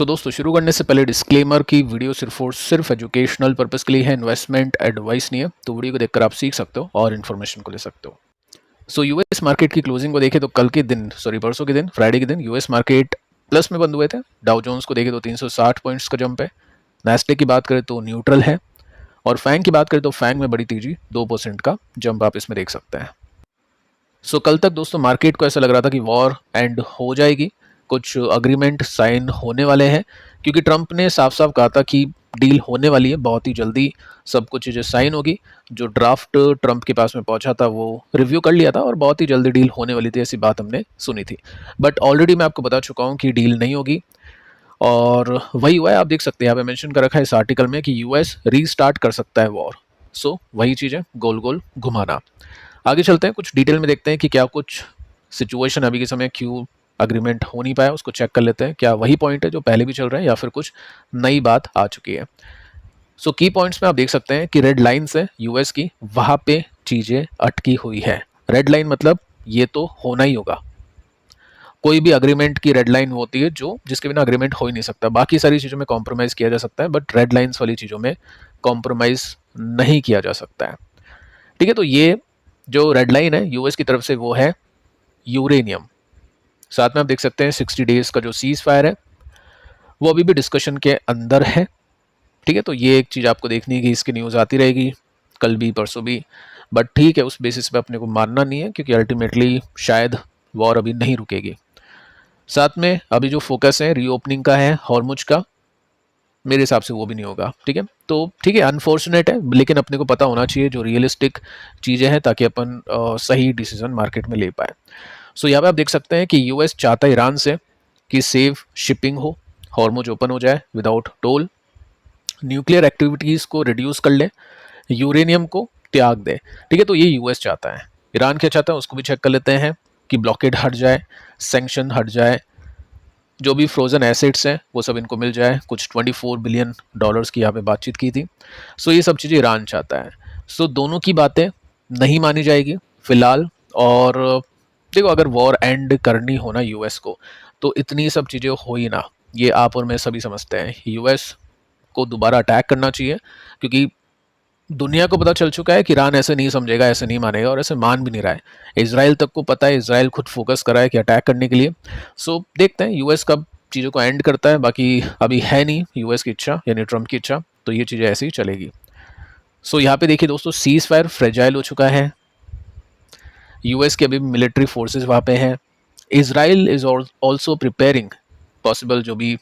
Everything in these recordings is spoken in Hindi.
सो दोस्तों शुरू करने से पहले डिस्क्लेमर की वीडियो सिर्फ और सिर्फ एजुकेशनल पर्पस के लिए है, इन्वेस्टमेंट एडवाइस नहीं है। तो वीडियो को देखकर आप सीख सकते हो और इन्फॉर्मेशन को ले सकते हो। सो यूएस मार्केट की क्लोजिंग को देखें तो कल के दिन परसों के दिन फ्राइडे के दिन यूएस मार्केट प्लस में बंद हुए थे। डाउ जोन्स को देखें तो 360 पॉइंट्स का जंप है। नैस्डैक की बात करें तो न्यूट्रल है और फैंग की बात करें तो फैंग में बड़ी तेजी 2% का जंप आप इसमें देख सकते हैं। सो कल तक दोस्तों मार्केट को ऐसा लग रहा था कि वॉर एंड हो जाएगी, कुछ अग्रीमेंट साइन होने वाले हैं, क्योंकि ट्रंप ने साफ साफ कहा था कि डील होने वाली है, बहुत ही जल्दी सब कुछ चीज़ें साइन होगी। जो ड्राफ्ट ट्रंप के पास में पहुंचा था वो रिव्यू कर लिया था और बहुत ही जल्दी डील होने वाली थी, ऐसी बात हमने सुनी थी। बट ऑलरेडी मैं आपको बता चुका हूँ कि डील नहीं होगी और वही हुआ है। आप देख सकते हैं यहाँ पे मेंशन कर रखा है इस आर्टिकल में कि यूएस रीस्टार्ट कर सकता है वॉर। सो वही चीज़ है, गोल गोल घुमाना। आगे चलते हैं, कुछ डिटेल में देखते हैं कि क्या कुछ सिचुएशन अभी के समय क्यों अग्रीमेंट हो नहीं पाया, उसको चेक कर लेते हैं। क्या वही पॉइंट है जो पहले भी चल रहे हैं या फिर कुछ नई बात आ चुकी है। सो की पॉइंट्स में आप देख सकते हैं कि रेड लाइन्स है यूएस की, वहां पे चीजें अटकी हुई है। रेड लाइन मतलब ये तो होना ही होगा। कोई भी अग्रीमेंट की रेड लाइन होती है जो जिसके बिना अग्रीमेंट हो ही नहीं सकता। बाकी सारी चीज़ों में कॉम्प्रोमाइज़ किया जा सकता है बट रेड लाइन्स वाली चीज़ों में कॉम्प्रोमाइज़ नहीं किया जा सकता है। ठीक है, तो ये जो रेड लाइन है यूएस की तरफ से वो है यूरेनियम। साथ में आप देख सकते हैं 60 डेज का जो सीज फायर है वो अभी भी डिस्कशन के अंदर है। ठीक है, तो ये एक चीज़ आपको देखनी है कि इसकी न्यूज़ आती रहेगी कल भी परसों भी, बट ठीक है, उस बेसिस पे अपने को मानना नहीं है क्योंकि अल्टीमेटली शायद वॉर अभी नहीं रुकेगी। साथ में अभी जो फोकस है रीओपनिंग का है हॉर्मुज का, मेरे हिसाब से वो भी नहीं होगा। ठीक है, तो ठीक है, अनफॉर्चुनेट है लेकिन अपने को पता होना चाहिए जो रियलिस्टिक चीज़ें हैं ताकि अपन सही डिसीजन मार्केट में ले पाए। सो यहाँ पे आप देख सकते हैं कि यूएस चाहता है ईरान से कि सेफ शिपिंग हो, हॉर्मुज ओपन हो जाए विदाउट टोल, न्यूक्लियर एक्टिविटीज़ को रिड्यूस कर ले, यूरेनियम को त्याग दे। ठीक है, तो ये यूएस चाहता है। ईरान क्या चाहता है उसको भी चेक कर लेते हैं कि ब्लॉकेड हट जाए, सैंक्शन हट जाए, जो भी फ्रोजन एसेट्स हैं वो सब इनको मिल जाए। कुछ 24 बिलियन डॉलर्स की यहाँ पे बातचीत की थी। सो ये सब चीज़ें ईरान चाहता है। सो दोनों की बातें नहीं मानी जाएगी फिलहाल। और देखो, अगर वॉर एंड करनी हो ना यूएस को तो इतनी सब चीज़ें हो ही ना, ये आप और मैं सभी समझते हैं। यूएस को दोबारा अटैक करना चाहिए क्योंकि दुनिया को पता चल चुका है कि ईरान ऐसे नहीं समझेगा, ऐसे नहीं मानेगा और ऐसे मान भी नहीं रहा है। इजराइल तक को पता है, इजराइल खुद फोकस कर रहा है कि अटैक करने के लिए। सो देखते हैं यूएस कब चीज़ों को एंड करता है। बाकी अभी है नहीं यूएस की इच्छा यानी ट्रम्प की इच्छा, तो ये चीज़ें ऐसे ही चलेगी। सो यहाँ पे देखिए दोस्तों, सीज फायर फ्रेजाइल हो चुका है। यूएस के अभी मिलिट्री फोर्सेज वहाँ पे हैं। Israel is also preparing possible जो भी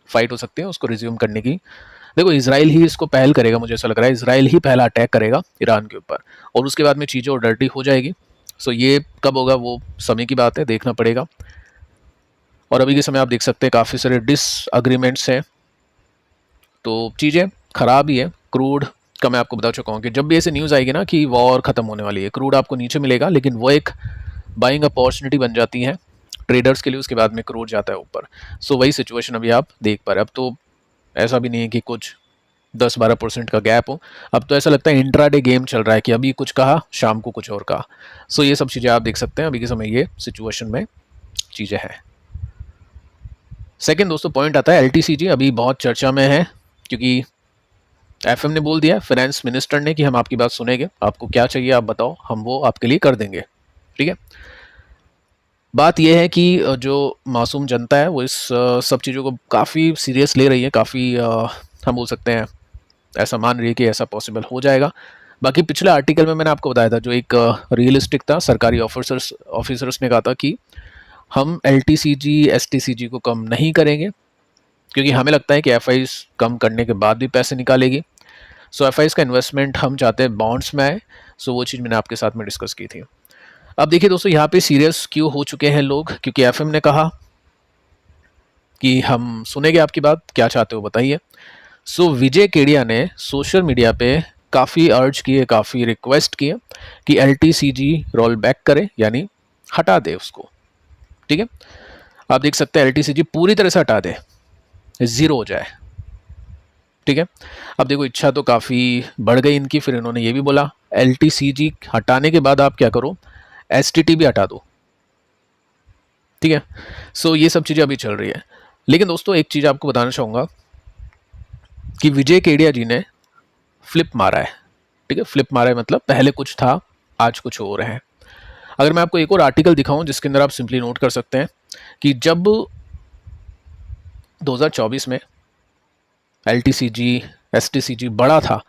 फाइट हो सकती है उसको रिज्यूम करने की। देखो, इजराइल ही इसको पहल करेगा, मुझे ऐसा लग रहा है इजराइल ही पहला अटैक करेगा ईरान के ऊपर और उसके बाद में चीज़ें और डर्टी हो जाएगी। सो ये कब होगा वो समय की बात है, देखना पड़ेगा। और अभी के समय आप देख सकते हैं काफ़ी सारे डिसअग्रीमेंट्स हैं, तो चीज़ें खराब ही है। क्रूड का मैं आपको बता चुका हूँ कि जब भी ऐसे न्यूज़ आएगी ना कि वॉर ख़त्म होने वाली है, क्रूड आपको नीचे मिलेगा, लेकिन वो एक बाइंग अपॉर्चुनिटी बन जाती है ट्रेडर्स के लिए, उसके बाद में क्रूड जाता है ऊपर। सो वही सिचुएशन अभी आप देख पा रहे हैं। अब तो ऐसा भी नहीं है कि कुछ 10-12% का गैप हो, अब तो ऐसा लगता है इंट्राडे गेम चल रहा है कि अभी कुछ कहा शाम को कुछ और कहा। सो ये सब चीज़ें आप देख सकते हैं अभी के समय ये सिचुएशन में चीज़ें हैं। सेकंड दोस्तों पॉइंट आता है एलटीसीजी, अभी बहुत चर्चा में है क्योंकि एफएम ने बोल दिया, फाइनेंस मिनिस्टर ने, कि हम आपकी बात सुनेंगे, आपको क्या चाहिए आप बताओ, हम वो आपके लिए कर देंगे। ठीक है, बात यह है कि जो मासूम जनता है वो इस सब चीज़ों को काफ़ी सीरियस ले रही है, काफ़ी हम बोल सकते हैं ऐसा मान रही है कि ऐसा पॉसिबल हो जाएगा। बाकी पिछले आर्टिकल में मैंने आपको बताया था जो एक रियलिस्टिक था, सरकारी ऑफिसर्स ने कहा था कि हम एलटीसीजी एसटीसीजी को कम नहीं करेंगे क्योंकि हमें लगता है कि एफआईज कम करने के बाद भी पैसे निकालेगी। सो एफआईज का इन्वेस्टमेंट हम चाहते हैं बॉन्ड्स में आए। सो वो चीज़ मैंने आपके साथ में डिस्कस की थी। अब देखिए दोस्तों, यहाँ पे सीरियस क्यों हो चुके हैं लोग, क्योंकि एफएम ने कहा कि हम सुनेंगे आपकी बात, क्या चाहते हो बताइए। सो विजय केडिया ने सोशल मीडिया पे काफ़ी अर्ज किए, काफ़ी रिक्वेस्ट किए कि एलटीसीजी रोल बैक करे, यानी हटा दे उसको। ठीक है, आप देख सकते हैं एलटीसीजी पूरी तरह से हटा दे, ज़ीरो हो जाए। ठीक है, अब देखो इच्छा तो काफ़ी बढ़ गई इनकी, फिर इन्होंने ये भी बोला एलटीसीजी हटाने के बाद आप क्या करो, एसटीटी भी हटा दो। ठीक है, सो ये सब चीज़ें अभी चल रही है। लेकिन दोस्तों एक चीज़ आपको बताना चाहूँगा कि विजय केडिया जी ने फ्लिप मारा है। ठीक है, फ्लिप मारा है मतलब पहले कुछ था, आज कुछ और है। अगर मैं आपको एक और आर्टिकल दिखाऊं जिसके अंदर आप सिंपली नोट कर सकते हैं कि जब 2024 में LTCG STCG बड़ा था,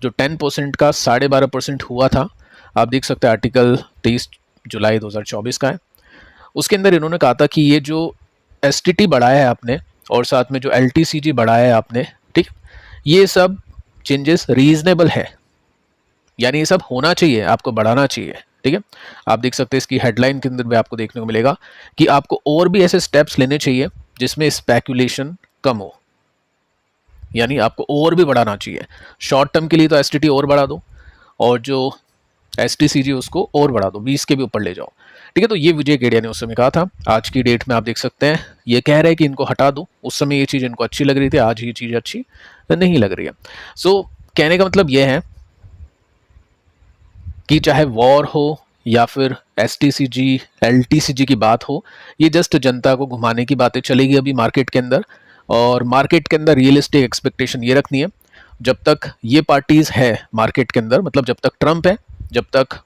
जो 10% का 12.5% हुआ था, आप देख सकते हैं आर्टिकल 23 जुलाई 2024 का है। उसके अंदर इन्होंने कहा था कि ये जो STT बढ़ाया है आपने और साथ में जो LTCG बढ़ाया है आपने, ठीक, ये सब चेंजेस रीजनेबल है, यानी ये सब होना चाहिए, आपको बढ़ाना चाहिए। ठीक है, आप देख सकते हैं इसकी हेडलाइन के अंदर भी आपको देखने को मिलेगा कि आपको और भी ऐसे स्टेप्स लेने चाहिए जिसमें स्पेकुलेशन कम हो, यानी आपको और भी बढ़ाना चाहिए। शॉर्ट टर्म के लिए तो STT और बढ़ा दो और जो STCG उसको और बढ़ा दो, 20 के भी ऊपर ले जाओ। ठीक है, तो ये विजय केडिया ने उस समय कहा था। आज की डेट में आप देख सकते हैं ये कह रहे हैं कि इनको हटा दो। उस समय ये चीज़ इनको अच्छी लग रही थी, आज ये चीज़ अच्छी नहीं लग रही है। सो कहने का मतलब ये है कि चाहे वॉर हो या फिर STCG LTCG की बात हो, ये जस्ट जनता को घुमाने की बातें चलेगी अभी मार्केट के अंदर। और मार्केट के अंदर रियलिस्टिक एक्सपेक्टेशन ये रखनी है, जब तक ये पार्टीज है मार्केट के अंदर, मतलब जब तक ट्रंप है, जब तक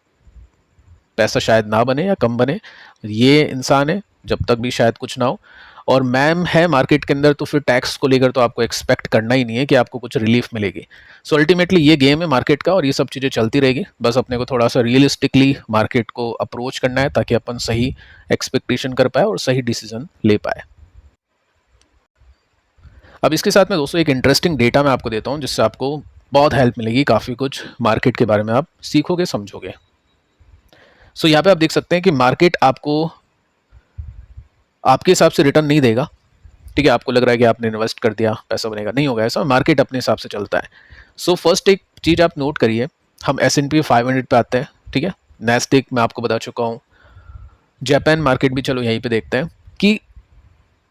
पैसा शायद ना बने या कम बने, ये इंसान है जब तक भी शायद कुछ ना हो, और मैम है मार्केट के अंदर, तो फिर टैक्स को लेकर तो आपको एक्सपेक्ट करना ही नहीं है कि आपको कुछ रिलीफ मिलेगी। सो अल्टीमेटली ये गेम है मार्केट का और ये सब चीज़ें चलती रहेगी। बस अपने को थोड़ा सा रियलिस्टिकली मार्केट को अप्रोच करना है ताकि अपन सही एक्सपेक्टेशन कर पाए और सही डिसीजन ले पाए। अब इसके साथ में दोस्तों एक इंटरेस्टिंग डेटा मैं आपको देता हूँ जिससे आपको बहुत हेल्प मिलेगी, काफ़ी कुछ मार्केट के बारे में आप सीखोगे समझोगे। सो यहाँ पे आप देख सकते हैं कि मार्केट आपको आपके हिसाब से रिटर्न नहीं देगा। ठीक है, आपको लग रहा है कि आपने इन्वेस्ट कर दिया पैसा बनेगा, नहीं होगा ऐसा। मार्केट अपने हिसाब से चलता है। सो फर्स्ट एक चीज़ आप नोट करिए, हम S&P 500 पे आते हैं। ठीक है, नैस्डैक मैं आपको बता चुका हूँ, जापान मार्केट भी चलो यहीं पे देखते हैं कि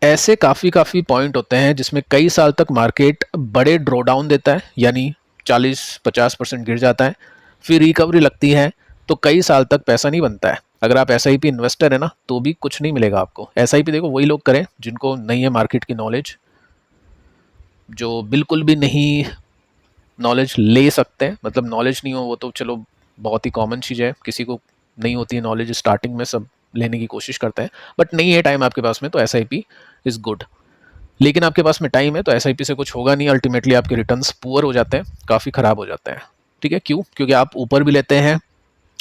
ऐसे काफ़ी पॉइंट होते हैं जिसमें कई साल तक मार्केट बड़े ड्रॉ डाउन देता है, यानी 40-50% गिर जाता है, फिर रिकवरी लगती है, तो कई साल तक पैसा नहीं बनता है। अगर आप SIP इन्वेस्टर है ना, तो भी कुछ नहीं मिलेगा आपको। SIP देखो वही लोग करें जिनको नहीं है मार्केट की नॉलेज, जो बिल्कुल भी नहीं नॉलेज ले सकते हैं, मतलब नॉलेज नहीं हो वो तो चलो बहुत ही कॉमन चीज़ है, किसी को नहीं होती है नॉलेज, स्टार्टिंग में सब लेने की कोशिश करते हैं, बट नहीं है टाइम आपके पास में, तो SIP इज़ गुड। लेकिन आपके पास में टाइम है तो SIP से कुछ होगा नहीं, अल्टीमेटली आपके रिटर्न्स पुअर हो जाते हैं, काफ़ी ख़राब हो जाते हैं। ठीक है, क्यों? क्योंकि आप ऊपर भी लेते हैं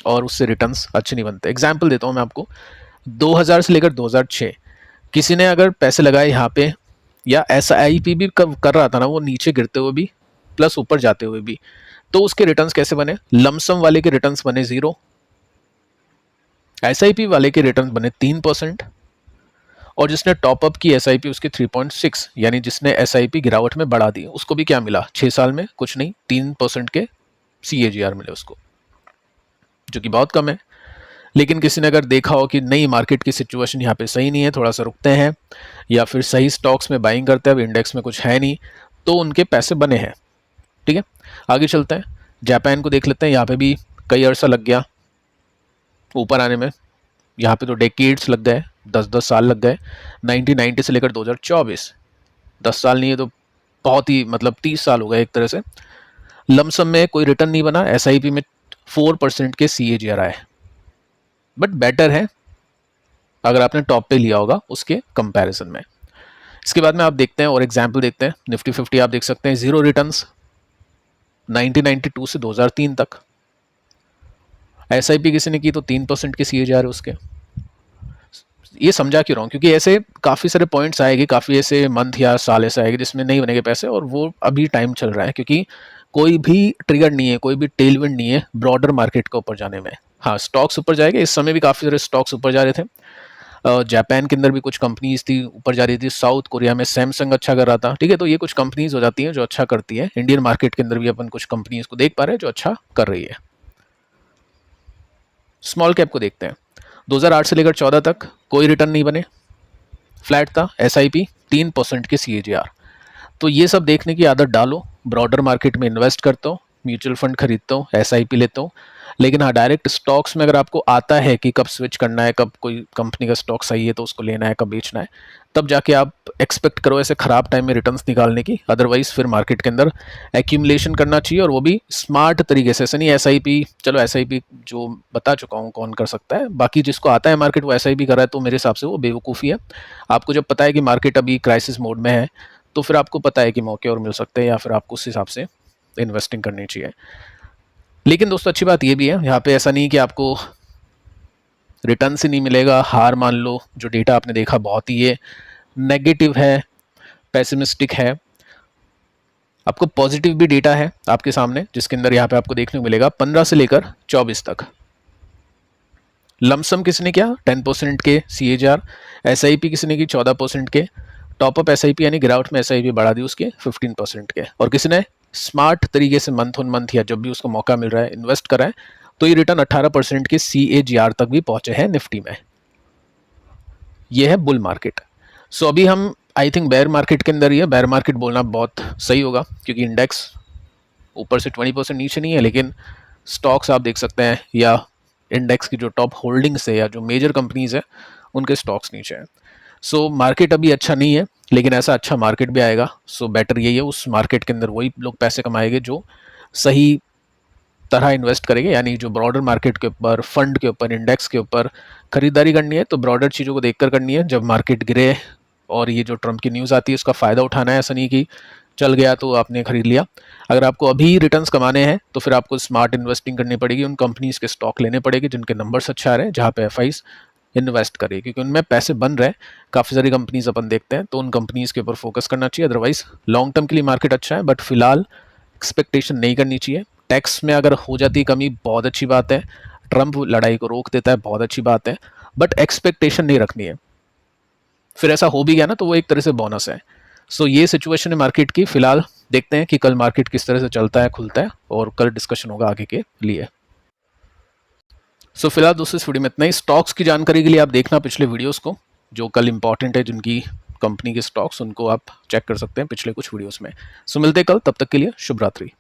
और उससे रिटर्न्स अच्छे नहीं बनते। एग्जाम्पल देता हूँ मैं आपको, 2000 से लेकर 2006 किसी ने अगर पैसे लगाए यहाँ पे, या SIP भी कर रहा था ना, वो नीचे गिरते हुए भी प्लस ऊपर जाते हुए भी, तो उसके रिटर्न्स कैसे बने? लमसम वाले के रिटर्न्स बने 0, SIP वाले के रिटर्न बने 3%, और जिसने टॉपअप की SIP उसके 3.6, यानी जिसने SIP गिरावट में बढ़ा दी, उसको भी क्या मिला? 6 साल में कुछ नहीं, 3% के CAGR मिले उसको, जो कि बहुत कम है। लेकिन किसी ने अगर देखा हो कि नहीं मार्केट की सिचुएशन यहाँ पे सही नहीं है, थोड़ा सा रुकते हैं या फिर सही स्टॉक्स में बाइंग करते हैं, अब इंडेक्स में कुछ है नहीं, तो उनके पैसे बने हैं। ठीक है, आगे चलते हैं, जापान को देख लेते हैं। यहाँ पे भी कई अर्सा लग गया ऊपर आने में, यहाँ पे तो डेकेड्स लग गए, 10-10 साल लग गए, 1990 से लेकर 2024, 10 साल नहीं है तो बहुत ही मतलब 30 साल हो गए एक तरह से। लमसम में कोई रिटर्न नहीं बना, SIP में 4% के CAGR आए, बट बेटर है अगर आपने टॉप पे लिया होगा उसके कंपैरिजन में। इसके बाद में आप देखते हैं और एग्जाम्पल देखते हैं, निफ्टी 50 आप देख सकते हैं, 0 रिटर्न्स 1992 से 2003 तक। SIP किसी ने की तो 3% के CAGR है उसके। ये समझा क्यों रहा हूँ? क्योंकि ऐसे काफ़ी सारे पॉइंट्स आएंगे, काफ़ी ऐसे मंथ या साल ऐसे आएंगे जिसमें नहीं बनेंगे पैसे, और वो अभी टाइम चल रहा है, क्योंकि कोई भी ट्रिगर नहीं है, कोई भी टेलविंड नहीं है ब्रॉडर मार्केट को ऊपर जाने में। हाँ, स्टॉक्स ऊपर जाएंगे, इस समय भी काफ़ी सारे स्टॉक्स ऊपर जा रहे थे। जापान के अंदर भी कुछ कंपनीज थी ऊपर जा रही थी, साउथ कोरिया में सैमसंग अच्छा कर रहा था। ठीक है, तो ये कुछ कंपनीज हो जाती हैं जो अच्छा करती है। इंडियन मार्केट के अंदर भी अपन कुछ कंपनीज को देख पा रहे हैं जो अच्छा कर रही है। स्मॉल कैप को देखते हैं, 2008 से लेकर 14 तक कोई रिटर्न नहीं बने, फ्लैट था, SIP 3% के CAGR। तो ये सब देखने की आदत डालो, ब्रॉडर मार्केट में इन्वेस्ट करता हूँ, म्यूचुअल फंड खरीदता हूँ, SIP लेता हूँ, लेकिन हाँ, डायरेक्ट स्टॉक्स में अगर आपको आता है कि कब स्विच करना है, कब कोई कंपनी का स्टॉक सही है तो उसको लेना है, कब बेचना है, तब जाके आप एक्सपेक्ट करो ऐसे ख़राब टाइम में रिटर्न्स निकालने की। अदरवाइज़ फिर मार्केट के अंदर एक्यूमुलेशन करना चाहिए, और वो भी स्मार्ट तरीके से। ऐसा नहीं एसआईपी, चलो एसआईपी जो बता चुका हूँ कौन कर सकता है, बाकी जिसको आता है मार्केट वो एसआईपी कर रहा है, तो मेरे हिसाब से वो बेवकूफ़ी है। आपको जब पता है कि मार्केट अभी क्राइसिस मोड में है, तो फिर आपको पता है कि मौके और मिल सकते हैं, या फिर आपको उस हिसाब से इन्वेस्टिंग करनी चाहिए। लेकिन दोस्तों अच्छी बात ये भी है, यहाँ पे ऐसा नहीं कि आपको रिटर्न से नहीं मिलेगा, हार मान लो। जो डेटा आपने देखा बहुत ही ये नेगेटिव है, पेसिमिस्टिक है। आपको पॉजिटिव भी डेटा है आपके सामने, जिसके अंदर यहाँ पे आपको देखने को मिलेगा 15 से लेकर 24 तक लमसम किसने किया 10% के CAGR, SIP किसने की 14% के, टॉपअप SIP यानी गिरावट में SIP बढ़ा दी उसके 15% के, और किसने स्मार्ट तरीके से मंथ ऑन मंथ या जब भी उसको मौका मिल रहा है इन्वेस्ट कर रहा है, तो ये रिटर्न 18% के CAGR तक भी पहुंचे हैं निफ्टी में। ये है बुल मार्केट। सो अभी हम आई थिंक बेयर मार्केट के अंदर ही है। बेयर मार्केट बोलना बहुत सही होगा, क्योंकि इंडेक्स ऊपर से 20% नीचे नहीं है, लेकिन स्टॉक्स आप देख सकते हैं, या इंडेक्स की जो टॉप होल्डिंग्स है या जो मेजर कंपनीज है उनके स्टॉक्स नीचे हैं। सो मार्केट अभी अच्छा नहीं है, लेकिन ऐसा अच्छा मार्केट भी आएगा। सो बेटर यही है, उस मार्केट के अंदर वही लोग पैसे कमाएंगे जो सही तरह इन्वेस्ट करेंगे, यानी जो ब्रॉडर मार्केट के ऊपर, फंड के ऊपर, इंडेक्स के ऊपर खरीदारी करनी है तो ब्रॉडर चीज़ों को देखकर करनी है। जब मार्केट गिरे और ये जो ट्रम्प की न्यूज़ आती है उसका फ़ायदा उठाना है, ऐसा नहीं कि चल गया तो आपने खरीद लिया। अगर आपको अभी रिटर्न्स कमाने हैं तो फिर आपको स्मार्ट इन्वेस्टिंग करनी पड़ेगी, उन कंपनीज के स्टॉक लेने पड़ेंगे जिनके नंबर्स अच्छे आ रहे हैं, जहाँ पे एफआईज इन्वेस्ट करें, क्योंकि उनमें पैसे बन रहे हैं। काफ़ी सारी कंपनीज अपन देखते हैं, तो उन कंपनीज के ऊपर फोकस करना चाहिए। अदरवाइज लॉन्ग टर्म के लिए मार्केट अच्छा है, बट फिलहाल एक्सपेक्टेशन नहीं करनी चाहिए। टैक्स में अगर हो जाती कमी बहुत अच्छी बात है, ट्रम्प लड़ाई को रोक देता है बहुत अच्छी बात है, बट एक्सपेक्टेशन नहीं रखनी है। फिर ऐसा हो भी गया ना तो वो एक तरह से बोनस है। सो ये सिचुएशन है मार्केट की। फिलहाल देखते हैं कि कल मार्केट किस तरह से चलता है, खुलता है, और कल डिस्कशन होगा आगे के लिए। सो फिलहाल दोस्तों इस वीडियो में इतना ही। स्टॉक्स की जानकारी के लिए आप देखना पिछले वीडियोस को, जो कल इंपॉर्टेंट है, जिनकी कंपनी के स्टॉक्स उनको आप चेक कर सकते हैं पिछले कुछ वीडियोस में। सो मिलते हैं कल, तब तक के लिए शुभ रात्रि।